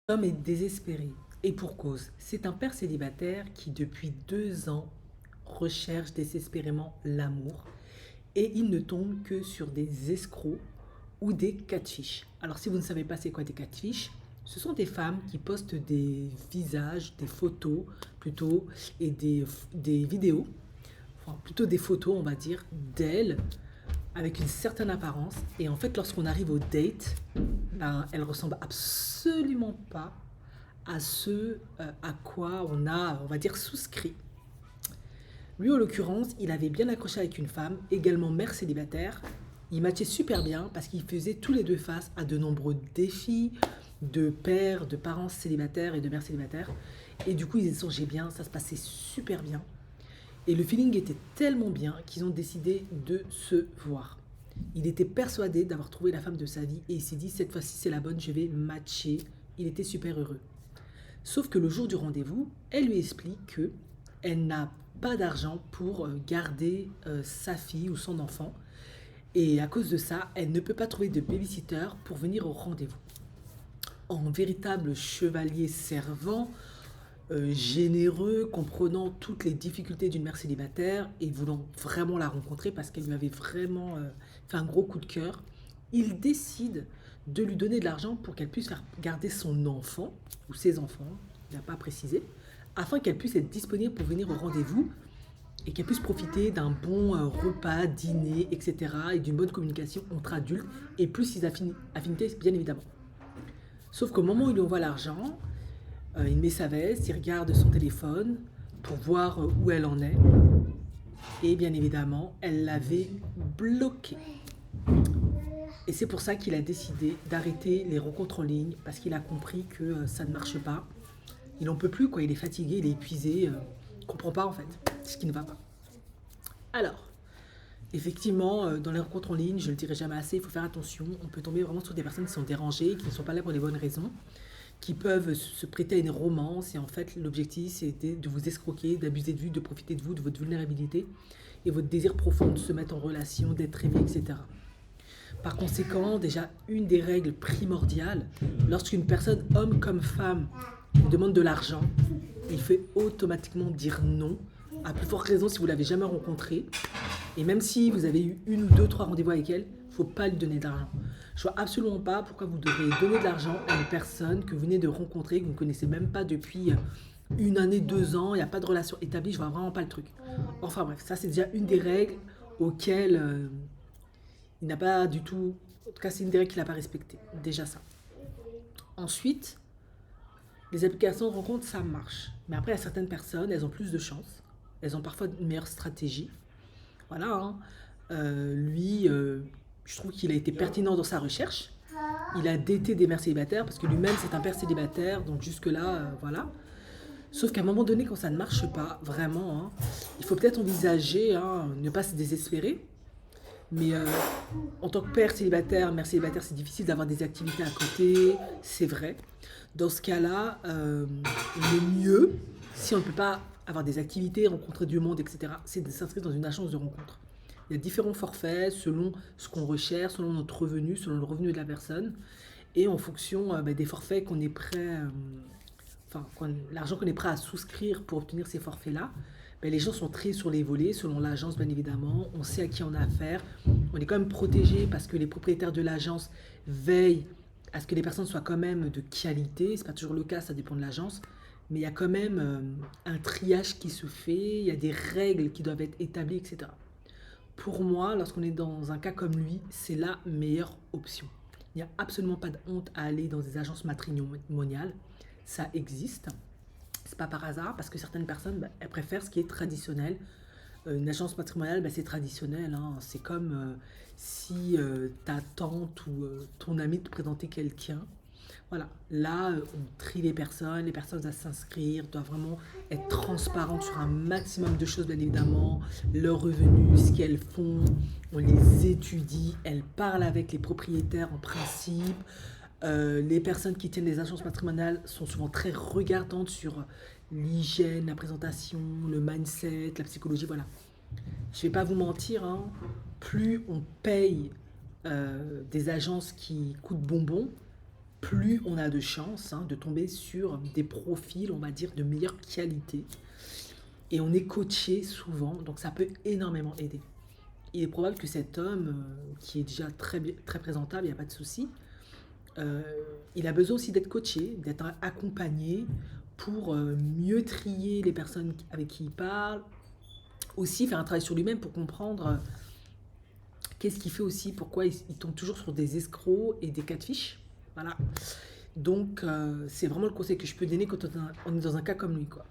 L'homme est désespéré, et pour cause. C'est un père célibataire qui, depuis 2 ans, recherche désespérément l'amour, et il ne tombe que sur des escrocs ou des catfish. Alors, si vous ne savez pas c'est quoi des catfish, ce sont des femmes qui postent des visages, des photos plutôt, et des vidéos, enfin plutôt des photos, on va dire, d'elles avec une certaine apparence. Et en fait, lorsqu'on arrive au date, ben, elles ressemblent absolument pas à ce à quoi on a, on va dire, souscrit. Lui, en l'occurrence, il avait bien accroché avec une femme, également mère célibataire. Il matchait super bien parce qu'ils faisaient tous les deux face à de nombreux défis de pères, de parents célibataires et de mères célibataires. Et du coup, ils échangeaient bien, ça se passait super bien. Et le feeling était tellement bien qu'ils ont décidé de se voir. Il était persuadé d'avoir trouvé la femme de sa vie et il s'est dit cette fois-ci c'est la bonne, je vais matcher. Il était super heureux. Sauf que le jour du rendez-vous, elle lui explique que elle n'a pas d'argent pour garder sa fille ou son enfant. Et à cause de ça, elle ne peut pas trouver de babysitter pour venir au rendez-vous. En véritable chevalier servant, généreux, comprenant toutes les difficultés d'une mère célibataire et voulant vraiment la rencontrer parce qu'elle lui avait vraiment fait un gros coup de cœur, il décide de lui donner de l'argent pour qu'elle puisse faire garder son enfant ou ses enfants, il n'a pas précisé, afin qu'elle puisse être disponible pour venir au rendez-vous et qu'elle puisse profiter d'un bon repas, dîner, etc. et d'une bonne communication entre adultes et plus ses affinités, bien évidemment. Sauf qu'au moment où il lui envoie l'argent, il met sa veste, il regarde son téléphone pour voir où elle en est. Et bien évidemment, elle l'avait bloqué. Et c'est pour ça qu'il a décidé d'arrêter les rencontres en ligne, parce qu'il a compris que ça ne marche pas. Il n'en peut plus, quoi. Il est fatigué, il est épuisé. Il ne comprend pas, en fait, ce qui ne va pas. Alors, effectivement, dans les rencontres en ligne, je ne le dirai jamais assez, il faut faire attention. On peut tomber vraiment sur des personnes qui sont dérangées, qui ne sont pas là pour les bonnes raisons, qui peuvent se prêter à une romance. Et en fait, l'objectif, c'était de vous escroquer, d'abuser de vous, de profiter de vous, de votre vulnérabilité et votre désir profond de se mettre en relation, d'être aimé, etc. Par conséquent, déjà, une des règles primordiales, lorsqu'une personne, homme comme femme, vous demande de l'argent, il fait automatiquement dire non, à plus forte raison si vous ne l'avez jamais rencontrée. Et même si vous avez eu une ou deux, trois rendez-vous avec elle, il ne faut pas lui donner d'argent. Je ne vois absolument pas pourquoi vous devriez donner de l'argent à une personne que vous venez de rencontrer, que vous ne connaissez même pas depuis une année, 2 ans, il n'y a pas de relation établie, je ne vois vraiment pas le truc. Enfin bref, ça c'est déjà une des règles auxquelles il n'a pas du tout... En tout cas, c'est une des règles qu'il n'a pas respectées. Déjà ça. Ensuite, les applications de rencontre, ça marche. Mais après, il y a certaines personnes, elles ont plus de chance. Elles ont parfois une meilleure stratégie. Voilà, hein. Lui, je trouve qu'il a été pertinent dans sa recherche. Il a daté des mères célibataires parce que lui-même c'est un père célibataire, donc jusque-là, voilà. Sauf qu'à un moment donné, quand ça ne marche pas, vraiment, hein, il faut peut-être envisager, hein, ne pas se désespérer. Mais en tant que père célibataire, mère célibataire, c'est difficile d'avoir des activités à côté, c'est vrai. Dans ce cas-là, le mieux, si on ne peut pas avoir des activités, rencontrer du monde, etc., c'est de s'inscrire dans une agence de rencontre. Il y a différents forfaits selon ce qu'on recherche, selon notre revenu, selon le revenu de la personne, et en fonction des forfaits qu'on est prêt, enfin, l'argent qu'on est prêt à souscrire pour obtenir ces forfaits-là, ben, les gens sont triés sur les volets, selon l'agence bien évidemment, on sait à qui on a affaire, on est quand même protégé parce que les propriétaires de l'agence veillent à ce que les personnes soient quand même de qualité, c'est pas toujours le cas, ça dépend de l'agence, mais il y a quand même un triage qui se fait, il y a des règles qui doivent être établies, etc. Pour moi, lorsqu'on est dans un cas comme lui, c'est la meilleure option. Il n'y a absolument pas de honte à aller dans des agences matrimoniales. Ça existe. C'est pas par hasard parce que certaines personnes, bah, elles préfèrent ce qui est traditionnel. Une agence matrimoniale, bah, c'est traditionnel, hein. C'est comme si ta tante ou ton ami te présentait quelqu'un. Voilà, là, on trie les personnes à s'inscrire, doivent vraiment être transparentes sur un maximum de choses, bien évidemment, leurs revenus, ce qu'elles font, on les étudie, elles parlent avec les propriétaires en principe. Les personnes qui tiennent les agences matrimoniales sont souvent très regardantes sur l'hygiène, la présentation, le mindset, la psychologie, voilà. Je ne vais pas vous mentir, hein, plus on paye des agences qui coûtent bonbon, plus on a de chances de tomber sur des profils, on va dire, de meilleure qualité. Et on est coaché souvent, donc ça peut énormément aider. Il est probable que cet homme, qui est déjà très présentable, il n'y a pas de souci, euh, il a besoin aussi d'être coaché, d'être accompagné pour mieux trier les personnes avec qui il parle, aussi faire un travail sur lui-même pour comprendre qu'est-ce qu'il fait aussi, pourquoi il tombe toujours sur des escrocs et des catfish. Voilà. Donc, c'est vraiment le conseil que je peux donner quand on est dans un cas comme lui, quoi.